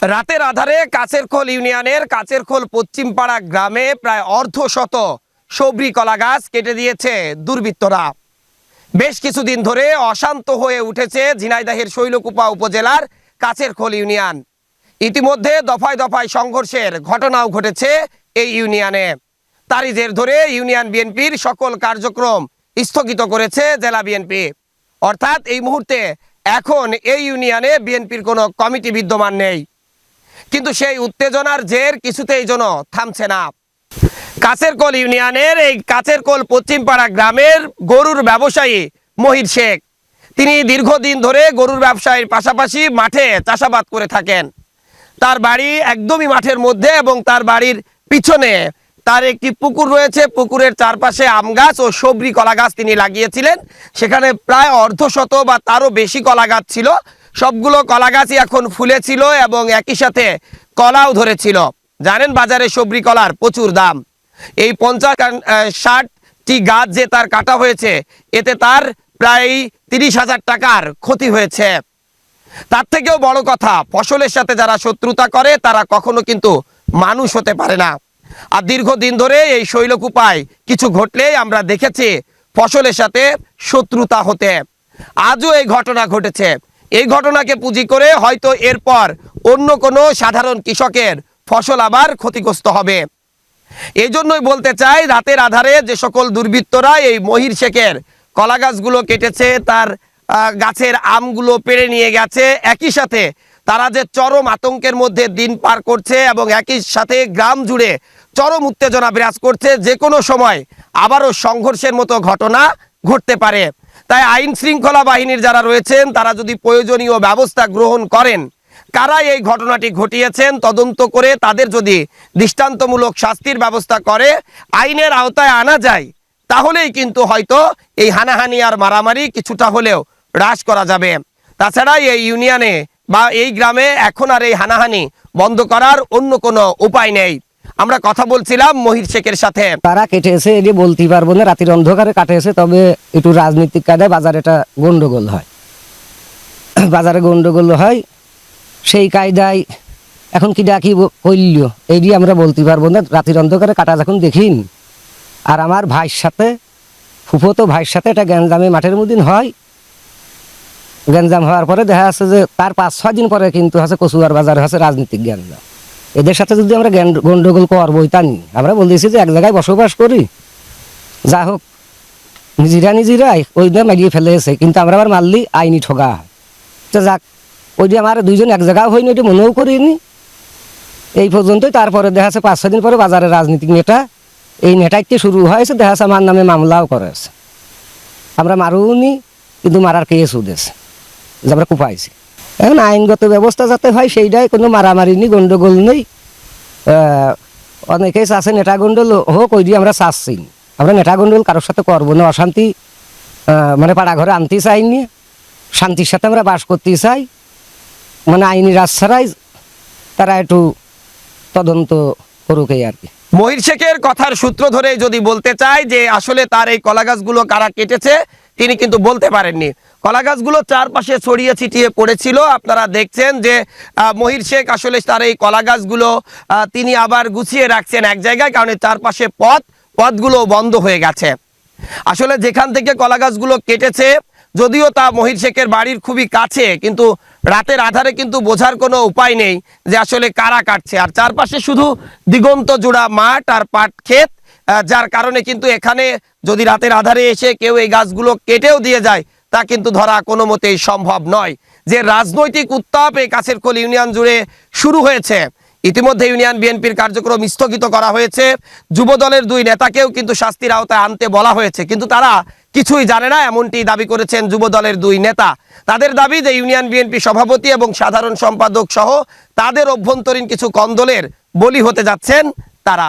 রাতের আধারে কাছেরখোল ইউনিয়নের কাছেরখোল পশ্চিমপাড়া গ্রামে প্রায় অর্ধশত সবরি কলা গাছ কেটে দিয়েছে দুর্বৃত্তরা। বেশ কিছুদিন ধরে অশান্ত হয়ে উঠেছে ঝিনাইদহের শৈলকুপা উপজেলার কাছেরখোল ইউনিয়ন। ইতিমধ্যে দফায় দফায় সংঘর্ষের ঘটনাও ঘটেছে এই ইউনিয়নে। তারই জের ধরে ইউনিয়ন বিএনপির সকল কার্যক্রম স্থগিত করেছে জেলা বিএনপি। অর্থাৎ এই মুহূর্তে এখন এই ইউনিয়নে বিএনপির কোনো কমিটি বিদ্যমান নেই। কিন্তু সেই উত্তেজনার জের কিছুতেই যেন থামছে না। কাছেরখোল ইউনিয়নের এই কাছেরখোল পশ্চিমপাড়া গ্রামের গরুর ব্যবসায়ী মহির শেখ, তিনি দীর্ঘদিন ধরে গরুর ব্যবসায়ীর পাশাপাশি মাঠে চাষাবাদ করে থাকেন। তার বাড়ি একদমই মাঠের মধ্যে এবং তার বাড়ির পিছনে তার একটি পুকুর রয়েছে। পুকুরের চারপাশে আম গাছ ও সবরি কলা গাছ তিনি লাগিয়েছিলেন। সেখানে প্রায় অর্ধশত বা তারও বেশি কলা গাছ ছিল। সবগুলো কলা গাছই এখন ফুলেছিল এবং একই সাথে কলাও ধরেছিল। জানেন, বাজারে সবরি কলার প্রচুর দাম। এই 50-60টি গাছ যে তার কাটা হয়েছে, এতে তার প্রায় 30,000 টাকার ক্ষতি হয়েছে। তার থেকেও বড় কথা, ফসলের সাথে যারা শত্রুতা করে তারা কখনো কিন্তু মানুষ হতে পারে না। আর দীর্ঘদিন ধরে এই শৈলকুপায় কিছু ঘটলেই আমরা দেখেছি ফসলের সাথে শত্রুতা হতে। আজও এই ঘটনা ঘটেছে। এই ঘটনাকে পুঁজি করে হয়তো এরপর অন্য কোনো সাধারণ কৃষকের ফসল আবার ক্ষতিগ্রস্ত হবে। এই জন্যই বলতে চাই, রাতের আধারে যে সকল দুর্বৃত্তরা এই মহির শেখের কলা গাছগুলো কেটেছে, তার গাছের আমগুলো পেড়ে নিয়ে গেছে, একই সাথে তারা যে চরম আতঙ্কের মধ্যে দিন পার করছে এবং একই সাথে গ্রাম জুড়ে চরম উত্তেজনা বিরাজ করছে। যে কোনো সময় আবারও সংঘর্ষের মতো ঘটনা ঘটতে পারে। তাই আইন শৃঙ্খলা বাহিনীর যারা রয়েছেন তারা যদি প্রয়োজনীয় ব্যবস্থা গ্রহণ করেন, কারা এই ঘটনাটি ঘটিয়েছেন তদন্ত করে তাদের যদি দৃষ্টান্তমূলক শাস্তির ব্যবস্থা করে আইনের আওতায় আনা যায়, তাহলেই কিন্তু হয়তো এই হানাহানি আর মারামারি কিছুটা হলেও হ্রাস করা যাবে। তাছাড়া এই ইউনিয়নে বা এই গ্রামে এখন আর এই হানাহানি বন্ধ করার অন্য কোনো উপায় নেই। আমরা কথা বলছিলাম মহির শেখের সাথে। তারা কেটেছে এটি বলতে পারবো না, রাতের অন্ধকারে কাটেছে, তবে একটু রাজনৈতিক কায়দায় বাজারে এটা গন্ডগোল হয়, বাজারে গন্ডগোল হয়। সেই কায়দায় এখন কি ডাকি কইল এইটি আমরা বলতে পারবো না। রাতের অন্ধকারে কাটা যখন দেখিন, আর আমার ভাইয়ের সাথে, ফুফতো ভাইয়ের সাথে এটা গ্যাঞ্জামে মাঠের মধ্যে হয়। গ্যাঞ্জাম হওয়ার পরে দেখা যাচ্ছে যে তার 5-6 দিন পরে কিন্তু হচ্ছে কচুয়ার বাজারে হচ্ছে রাজনীতিক গ্যাঞ্জাম। এদের সাথে যদি আমরা গন্ডগোল করবোই তা নি, আমরা বলতেছি যে এক জায়গায় বসবাস করি, যা হোক নিজেরাই ওই দিয়ে মারিয়ে ফেলেছে, কিন্তু আমরা আবার মারলি আইনি ঠগা হয়। তো যাক, ওইটি আমার দুইজন এক জায়গাও হয়নি, ওইটি মনেও করিনি। এই পর্যন্তই। তারপরে দেখা যাচ্ছে 5-6 দিন পরে বাজারের রাজনীতিক নেতা, এই নেতাইতে শুরু হয়েছে, দেখা যাচ্ছে আমার নামে মামলাও করেছে। আমরা মারুনি, কিন্তু মারার কেস উঠেছে যে আমরা কুপাইছি। এখন আইনগত ব্যবস্থা যাতে হয় সেইটাই, কোনো মারামারি নেই, গন্ডগোল নেই। অনেকেই চাচ্ছে নেতা গন্ডল হোক, ওই দিয়ে আমরা চাচ্ছি। আমরা নেতা গন্ডল কারোর সাথে করবো না, অশান্তি মানে পাড়া ঘরে আনতে চাইনি, শান্তির সাথে আমরা বাস করতে চাই। মানে আইনি রাজ ছাড়াই তারা একটু তদন্ত করুক এই আর কি। মহির শেখের কথার সূত্র ধরে যদি বলতে চাই যে আসলে তার এই কলা গাছগুলো কারা কেটেছে তিনি কিন্তু বলতে পারেননি। কলা গাছগুলো চারপাশে ছড়িয়ে ছিটিয়ে পড়েছিল। আপনারা দেখছেন যে মহির শেখ আসলে তার এই কলা গাছগুলো তিনি আবার গুছিয়ে রাখছেন এক জায়গায়, কারণ চারপাশে পথগুলো বন্ধ হয়ে গেছে। আসলে যেখান থেকে কলা গাছগুলো কেটেছে, যদিও তা মহির শেখের বাড়ির খুবই কাছে, কিন্তু রাতের আধারে কিন্তু বোঝার কোনো উপায় নেই যে আসলে কারা কাটছে। আর চারপাশে শুধু দিগন্ত জোড়া মাঠ আর পাট ক্ষেত, যার কারণে কিন্তু এখানে যদি রাতের আধারে এসে কেউ এই গাছগুলো কেটেও দিয়ে যায় তা কিন্তু ধরা কোনো মতেই সম্ভব নয়। যে রাজনৈতিক উত্তাপ এই কাছেরখোল ইউনিয়ন জুড়ে শুরু হয়েছে, ইতিমধ্যে ইউনিয়ন বিএনপির কার্যক্রম স্থগিত করা হয়েছে। যুবদলের 2 নেতাকেও কিন্তু শাস্তির আওতায় আনতে বলা হয়েছে, কিন্তু তারা কিছুই জানে না, এমনটি দাবি করেছেন যুবদলের 2 নেতা। তাদের দাবি যে ইউনিয়ন বিএনপি সভাপতি এবং সাধারণ সম্পাদক সহ তাদের অভ্যন্তরীণ কিছু কন্দলের বলি হতে যাচ্ছেন তারা।